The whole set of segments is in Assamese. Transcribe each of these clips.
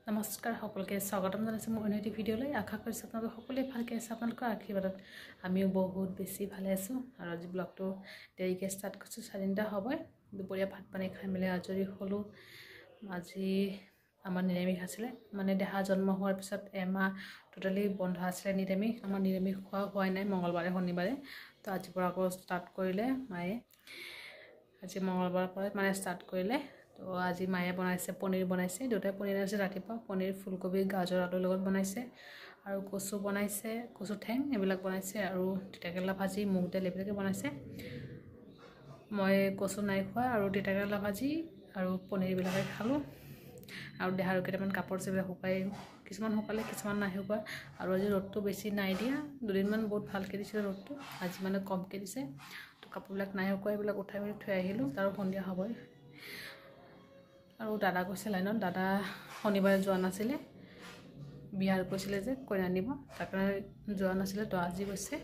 নমস্কাৰ সকলোকে স্বাগতম জনাইছো মোৰ অন্য ভিডিঅ'লৈ আশা কৰিছো আপোনালোক সকলোৱে ভালকৈ আছে আপোনালোকৰ আশীৰ্বাদত আমিও বহুত বেছি ভালে আছো আৰু আজি ব্লগটো দেৰিকৈ ষ্টাৰ্ট কৰিছো 3:30 হ'বই দুপৰীয়া ভাত পানী খাই মেলি আজৰি হলো আজি আমাৰ নিৰামিষ আছিলে মানে দেহা জন্ম হোৱাৰ পিছত এমাহ টোটালি বন্ধ আছিলে নিৰামিষ আমাৰ নিৰামিষ খোৱা হোৱাই নাই মঙ্গলবাৰে শনিবাৰে তো আজি পৰা আকৌ ষ্টাৰ্ট কৰিলে মায়ে আজি মঙ্গলবাৰৰ পৰা মানে ষ্টাৰ্ট কৰিলে তো আজি মায়ে বনাইছে পনীৰ বনাইছে দুটাই পনীৰ আছে ৰাতিপুৱা পনীৰ ফুলকবি গাজৰ আলুৰ লগত বনাইছে আৰু কচু বনাইছে কচু ঠেং এইবিলাক বনাইছে আৰু তিতাকেৰেলা ভাজি মুগ দাইল এইবিলাকে বনাইছে মই কচু নাই খোৱা আৰু তিতাকেৰেলা ভাজি আৰু পনীৰ বিলাকে খালো আৰু দেহাৰ কেইটামান কাপোৰ চিবিলাক শুকাই কিছুমান শুকালে কিছুমান নাই শুকা আৰু আজি ৰ'দটো বেছি নাই দিয়া দুদিনমান বহুত ভালকৈ দিছে ৰ'দটো আজি মানে কমকৈ দিছে তো কাপোৰবিলাক নাই শুকা এইবিলাক উঠাই মেলি থৈ আহিলোঁ আৰু সন্ধিয়া হ'বই আৰু দাদা কৈছে লাইনত দাদা শনিবাৰে যোৱা নাছিলে বিহাৰ কৈছিলে যে কইনা নিব তাৰ কাৰণে যোৱা নাছিলে তো আজি গৈছে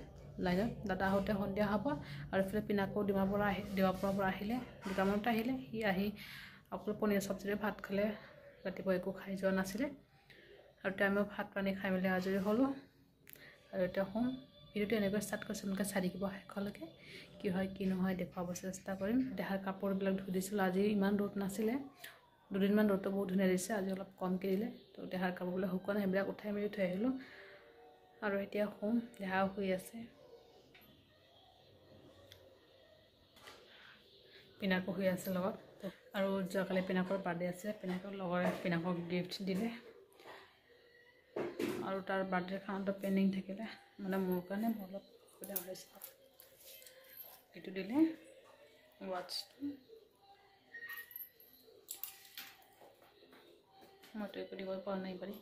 লাইনত দাদা আহোঁতে সন্ধিয়া হ'ব আৰু ফিলে পিনাকো ডিমাপুৰৰ পৰা আহিলে দুটামানত আহিলে সি আহি অকল পনীৰ চব্জিৰে ভাত খালে ৰাতিপুৱা একো খাই যোৱা নাছিলে আৰু টাইমত ভাত পানী খাই মেলি আজৰি হ'লোঁ আৰু এতিয়া শুম ভিডিঅ'টো এনেকৈ ষ্টাৰ্ট কৰিছোঁ এনেকৈ চাই থাকিব শেষলৈকে কি হয় কি নহয় দেখুৱাব চেষ্টা কৰিম দেহাৰ কাপোৰবিলাক ধুই দিছিলোঁ আজি ইমান ৰ'দ নাছিলে দুদিনমান ৰ'দটো বহুত ধুনীয়া দিছে আজি অলপ কমকৈ দিলে তো দেহাৰ কাপোৰবিলাক শুকোৱা নাই সেইবিলাক উঠাই মেলি থৈ আহিলোঁ আৰু এতিয়া শুম দেহাও শুই আছে পিনাকো শুই আছে লগত আৰু যোৱাকালি পিনাকৰ বাৰ্থডে আছে পিনাকৰ লগৰে পিনাকক গিফ্ট দিলে আৰু তাৰ বাৰ্থডে খানাটো পেণ্ডিং থাকিলে মানে মোৰ কাৰণে অলপ অসুবিধা হৈছে এইটো দিলে ৱাটছটো মইতো একো দিব পৰা নাই পাৰি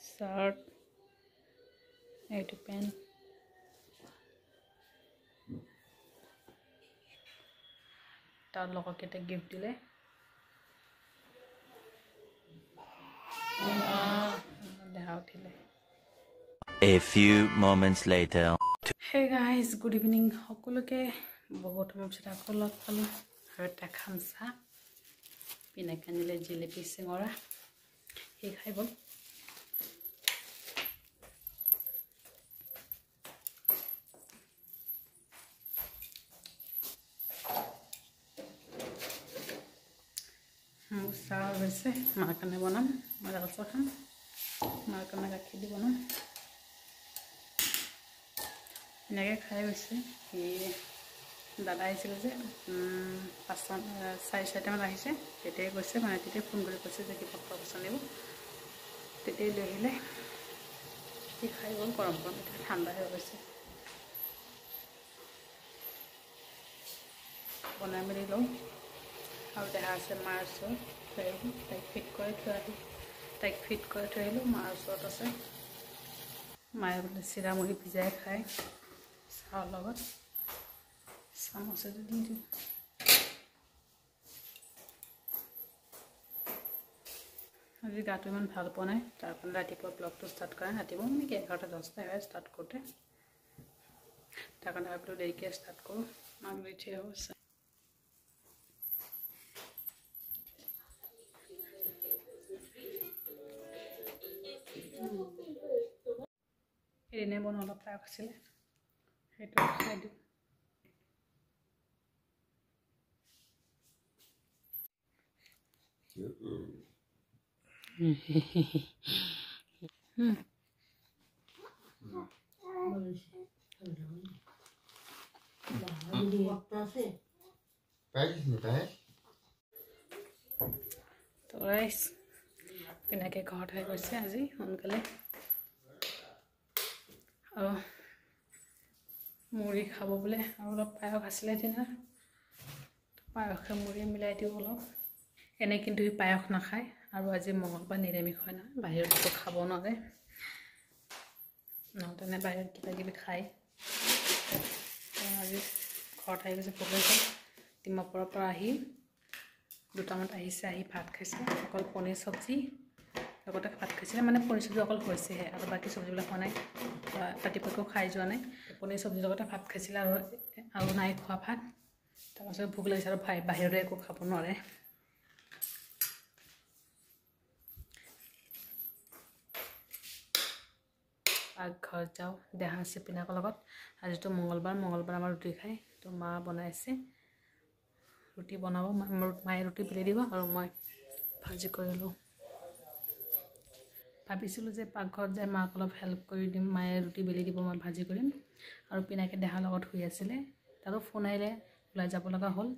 শাৰ্ট এইটো পেণ্ট তাৰ লগৰকেইটা গিফ্ট দিলে দেহা উঠিলে A few moments later. Hey guys, good evening. সকলোকে বহুত সময় পিছত আকৌ লগ পালোঁ আৰু এটা খাম চাহ পিনাকে আনিলে জিলেপি চিঙৰা সেই খাই গ'ল মোৰ চাহ হৈছে মাৰ কাৰণে বনাম মই লাল চাহ খাম মাৰ কাৰণে গাখীৰ দি বনাম এনেকৈ খাই গৈছে সি দাদা আহিছিলে যে 4:30 আহিছে তেতিয়াই কৈছে মানে তেতিয়াই ফোন কৰি কৈছে যে কিবা খোৱা আনিব তেতিয়াই লৈ আহিলে সি খাই গ'ল গৰম গৰম এতিয়া ঠাণ্ডা হৈ গৈছে বনাই মেলি লওঁ আৰু দেহা আছে মাৰ ওচৰত থৈ আহিলোঁ তাইক ফিট কৰি থৈ আহিলোঁ মাৰ ওচৰত আছে মায়ে বোলে চিৰা মুড়ি ভিজাই খায় চাহৰ লগত চামুচেৰে দি দিওঁ আজি গাটো ইমান ভাল পোৱা নাই তাৰ কাৰণে ৰাতিপুৱা ব্লগটো ষ্টাৰ্ট কৰা ৰাতিপুৱা মানে কি 11:10 হয় ষ্টাৰ্ট কৰোঁতে তাৰ কাৰণে ভাবিলোঁ দেৰিকৈ ষ্টাৰ্ট কৰোঁ মাক উঠি হৈছে এনে বন অলপ পায়স আছিলে সেইটো খাই দিওঁ তো ৰাইচ পিনাকে ঘৰত হৈ গৈছে আজি সোনকালে আৰু মুড়ি খাব বোলে আৰু অলপ পায়স আছিলে দিনৰ পায়সে মুড়ি মিলাই দিওঁ অলপ এনে কিন্তু সি পায়স নাখায় আৰু আজি মঙ্গলবাৰ নিৰামিষ হয় নহয় বাহিৰত একো খাব নোৱাৰে নহতেনে বাহিৰত কিবা কিবি খায় আজি ঘৰত আহি গৈছে প্ৰগ্ৰেছ ডিমাপুৰৰ পৰা আহি দুটামানত আহিছে আহি ভাত খাইছে অকল পনীৰ চব্জি লগতে ভাত খাইছিলে মানে পনীৰ চব্জি অকল হৈছেহে আৰু বাকী চব্জিবিলাক হোৱা নাই ৰাতিপুৱাকো খাই যোৱা নাই পনীৰ চব্জিৰ লগতে ভাত খাইছিলে আৰু নাই খোৱা ভাত তাৰপাছত ভোক লাগিছে আৰু বাহিৰতে একো খাব নোৱাৰে পাকঘৰত যাওঁ দেহা আছে পিনাকৰ লগত আজিতো মঙ্গলবাৰ আমাৰ ৰুটি খায় তো মা বনাইছে ৰুটি বনাব মায়ে ৰুটি বেলি দিব আৰু মই ভাজি কৰি লওঁ ভাবিছিলোঁ যে পাকঘৰত যাই মাক অলপ হেল্প কৰি দিম মায়ে ৰুটি বেলি দিব মই ভাজি কৰিম আৰু পিনাকে দেহাৰ লগত শুই আছিলে তাৰো ফোন আহিলে ওলাই যাব লগা হ'ল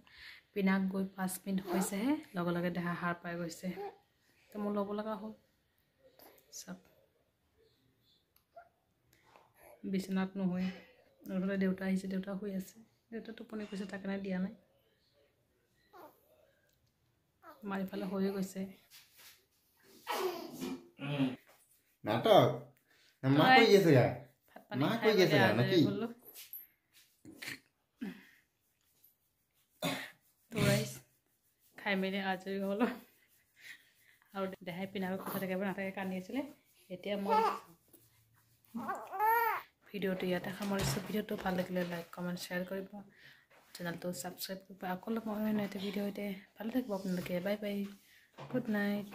পিনাক গৈ 5 মিনিট হৈছেহে লগে লগে দেহা সাৰ পাই গৈছে তো মোৰ ল'ব লগা হ'ল চব বিছনাত নহয় নহ'লে দেউতা আহিছে দেউতা শুই আছে দেউতা টোপনি গৈছে তাকে নাই দিয়া নাই মাৰ ইফালে হৈ গৈছে নাটক মা কই গেছে গা মা কই গেছে গা নাকি তো গাইস খাই মেলি আজৰি হলো আৰু দেহাই পিনাকৰ কথা থাকে নাথাকে কান্দি আছিলে এতিয়া মই ভিডিঅ'টো ইয়াতে সামৰিছোঁ ভিডিঅ'টো ভাল লাগিলে লাইক কমেণ্ট শ্বেয়াৰ কৰিব চেনেলটো ছাবস্ক্ৰাইব কৰিব আকৌ লগ মই এটা ভিডিঅ'তে ভালে থাকিব আপোনালোকে বাই বাই গুড নাইট